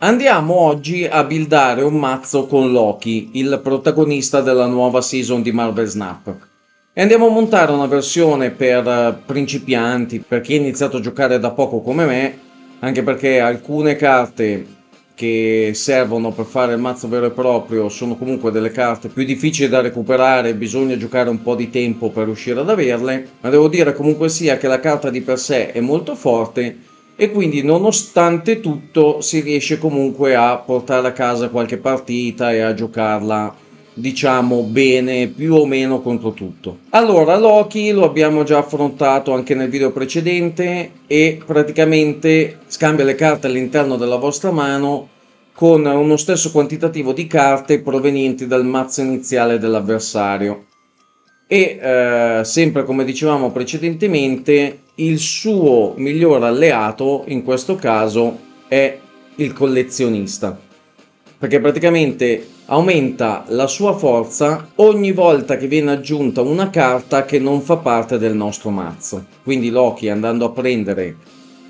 Andiamo oggi a buildare un mazzo con Loki, il protagonista della nuova season di Marvel Snap. E andiamo a montare una versione per principianti, per chi ha iniziato a giocare da poco come me, anche perché alcune carte che servono per fare il mazzo vero e proprio sono comunque delle carte più difficili da recuperare, bisogna giocare un po' di tempo per riuscire ad averle, ma devo dire comunque sia che la carta di per sé è molto forte e quindi nonostante tutto si riesce comunque a portare a casa qualche partita e a giocarla diciamo bene più o meno contro tutto. Allora Loki lo abbiamo già affrontato anche nel video precedente e praticamente scambia le carte all'interno della vostra mano con uno stesso quantitativo di carte provenienti dal mazzo iniziale dell'avversario e sempre come dicevamo precedentemente il suo miglior alleato in questo caso è il collezionista, perché praticamente aumenta la sua forza ogni volta che viene aggiunta una carta che non fa parte del nostro mazzo. Quindi Loki, andando a prendere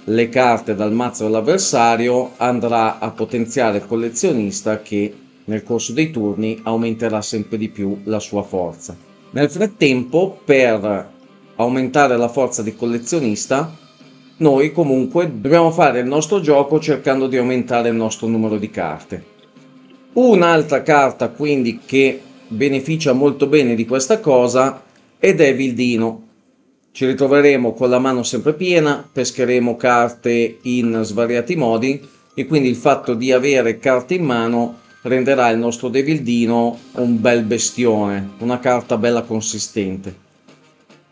le carte dal mazzo dell'avversario, andrà a potenziare il collezionista che nel corso dei turni aumenterà sempre di più la sua forza. Nel frattempo, per aumentare la forza di collezionista, noi comunque dobbiamo fare il nostro gioco cercando di aumentare il nostro numero di carte. Un'altra carta quindi che beneficia molto bene di questa cosa è Devil Dino. Ci ritroveremo con la mano sempre piena, pescheremo carte in svariati modi e quindi il fatto di avere carte in mano renderà il nostro Devil Dino un bel bestione, una carta bella consistente.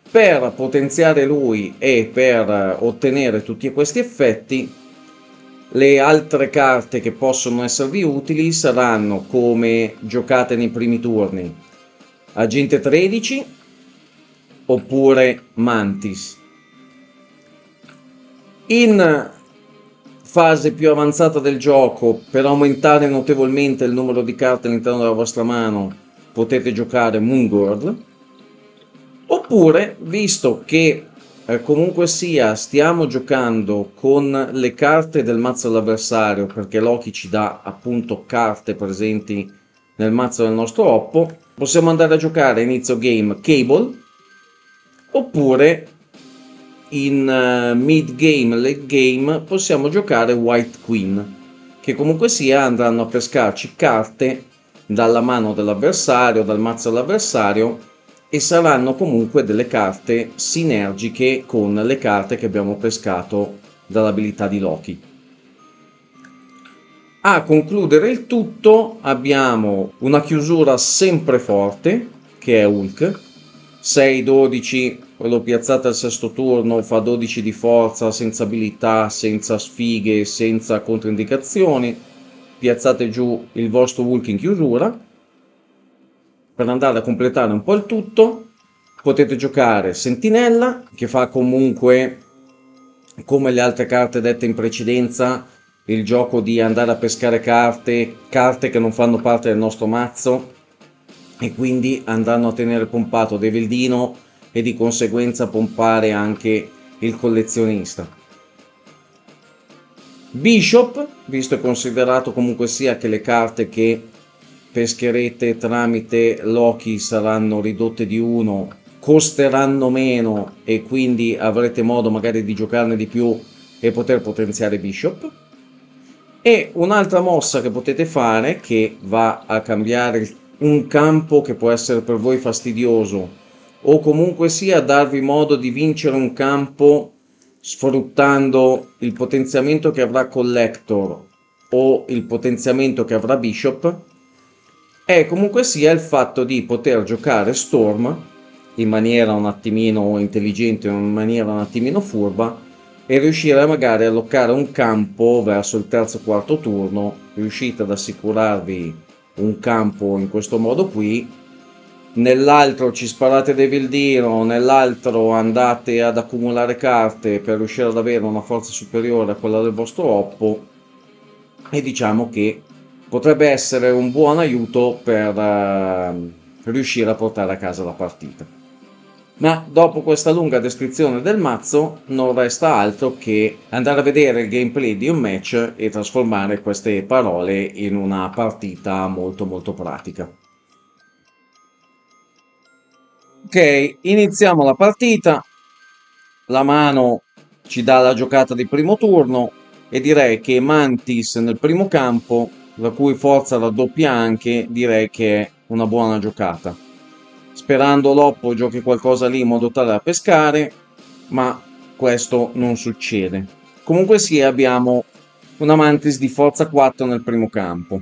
Per potenziare lui e per ottenere tutti questi effetti, le altre carte che possono esservi utili saranno, come giocate nei primi turni, Agente 13 oppure Mantis. In fase più avanzata del gioco, per aumentare notevolmente il numero di carte all'interno della vostra mano, potete giocare Moon Girl. Oppure, visto che comunque sia stiamo giocando con le carte del mazzo dell'avversario, perché Loki ci dà appunto carte presenti nel mazzo del nostro oppo, possiamo andare a giocare a inizio game Cable, oppure in mid game, late game possiamo giocare White Queen, che comunque sia andranno a pescarci carte dalla mano dell'avversario, dal mazzo dell'avversario, e saranno comunque delle carte sinergiche con le carte che abbiamo pescato dall'abilità di Loki. A concludere il tutto abbiamo una chiusura sempre forte che è Hulk, 6-12, quello piazzato al sesto turno fa 12 di forza, senza abilità, senza sfighe, senza controindicazioni. Piazzate giù il vostro Hulk in chiusura. Per andare a completare un po' il tutto, potete giocare Sentinella, che fa comunque, come le altre carte dette in precedenza, il gioco di andare a pescare carte che non fanno parte del nostro mazzo e quindi andranno a tenere pompato Devil Dino e di conseguenza pompare anche il collezionista. Bishop, visto e considerato comunque sia che le carte che pescherete tramite Loki saranno ridotte di 1, costeranno meno e quindi avrete modo magari di giocarne di più e poter potenziare Bishop. E un'altra mossa che potete fare, che va a cambiare un campo che può essere per voi fastidioso, o comunque sia darvi modo di vincere un campo sfruttando il potenziamento che avrà Collector o il potenziamento che avrà Bishop, è comunque sia il fatto di poter giocare Storm in maniera un attimino intelligente, in maniera un attimino furba, e riuscire magari a bloccare un campo verso il terzo o quarto turno. Riuscite ad assicurarvi un campo in questo modo qui, nell'altro ci sparate Devil Dino, nell'altro andate ad accumulare carte per riuscire ad avere una forza superiore a quella del vostro oppo, e diciamo che potrebbe essere un buon aiuto per riuscire a portare a casa la partita. Ma dopo questa lunga descrizione del mazzo non resta altro che andare a vedere il gameplay di un match e trasformare queste parole in una partita molto molto pratica. Ok, iniziamo la partita. La mano ci dà la giocata di primo turno e direi che Mantis nel primo campo, la cui forza raddoppia anche, direi che è una buona giocata. Sperando Loppo giochi qualcosa lì in modo tale da pescare, ma questo non succede. Comunque sia, abbiamo una Mantis di forza 4 nel primo campo.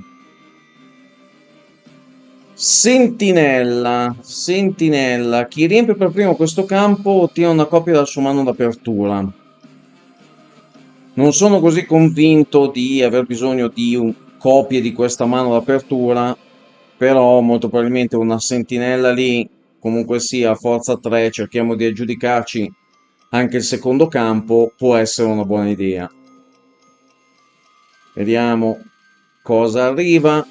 Sentinella. Chi riempie per primo questo campo ottiene una copia della sua mano d'apertura. Non sono così convinto di aver bisogno di copie di questa mano d'apertura, però molto probabilmente una sentinella lì, comunque sia, forza 3, cerchiamo di aggiudicarci anche il secondo campo, può essere una buona idea. Vediamo cosa arriva.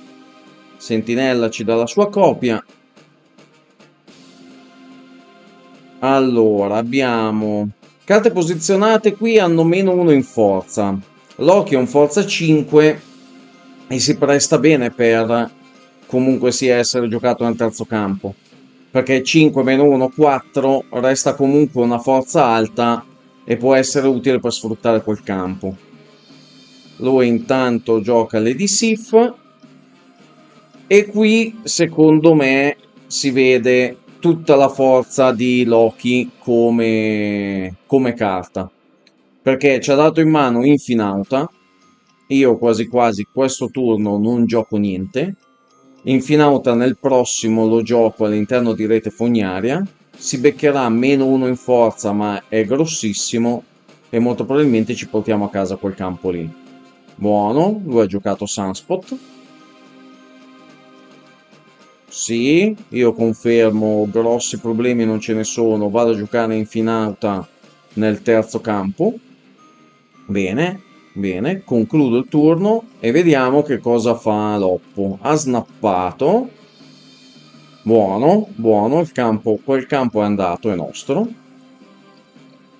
Sentinella ci dà la sua copia. Allora, abbiamo carte posizionate qui hanno -1 in forza. Loki è un forza 5 e si presta bene per comunque sia essere giocato nel terzo campo. Perché 5 -1 4 resta comunque una forza alta e può essere utile per sfruttare quel campo. Lui intanto gioca Lady Sif e qui secondo me si vede tutta la forza di Loki come carta. Perché ci ha dato in mano Infinauta. Io quasi quasi questo turno non gioco niente. Infinauta nel prossimo lo gioco all'interno di Rete Fognaria. Si beccherà -1 in forza, ma è grossissimo. E molto probabilmente ci portiamo a casa quel campo lì. Buono, lui ha giocato Sunspot. Sì, io confermo, grossi problemi non ce ne sono. Vado a giocare Infinauta nel terzo campo. Bene, bene, concludo il turno e vediamo che cosa fa Loppo. Ha snappato. Buono, buono, quel campo è andato, è nostro.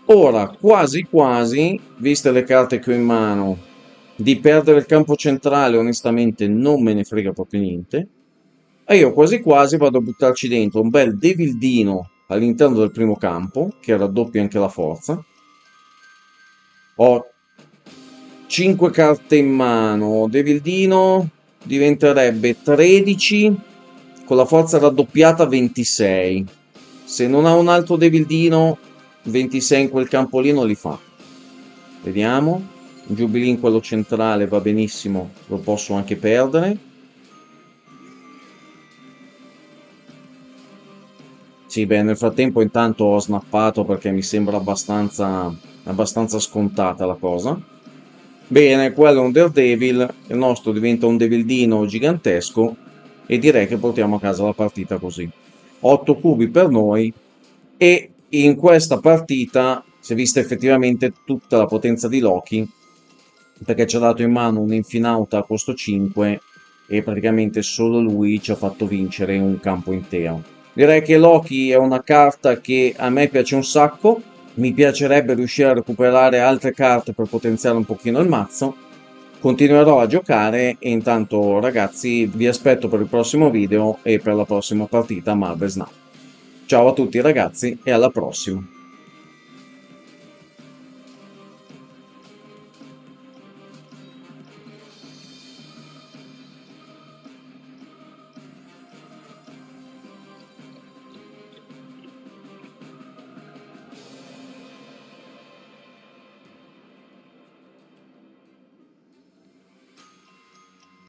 Ora, quasi quasi, viste le carte che ho in mano, di perdere il campo centrale, onestamente non me ne frega proprio niente. E io quasi quasi vado a buttarci dentro un bel Devildino all'interno del primo campo, che raddoppia anche la forza. Ho 5 carte in mano. Devildino diventerebbe 13, con la forza raddoppiata 26. Se non ha un altro Devildino, 26 in quel campo lì non li fa. Vediamo. Jubilee in quello centrale va benissimo, lo posso anche perdere. Sì, beh, nel frattempo intanto ho snappato perché mi sembra abbastanza scontata la cosa. Bene, quello è un Daredevil, il nostro diventa un Devildino gigantesco e direi che portiamo a casa la partita così. 8 cubi per noi e in questa partita si è vista effettivamente tutta la potenza di Loki perché ci ha dato in mano un Infinauta a costo 5 e praticamente solo lui ci ha fatto vincere un campo intero. Direi che Loki è una carta che a me piace un sacco, mi piacerebbe riuscire a recuperare altre carte per potenziare un pochino il mazzo. Continuerò a giocare e intanto ragazzi vi aspetto per il prossimo video e per la prossima partita Marvel Snap. Ciao a tutti ragazzi e alla prossima!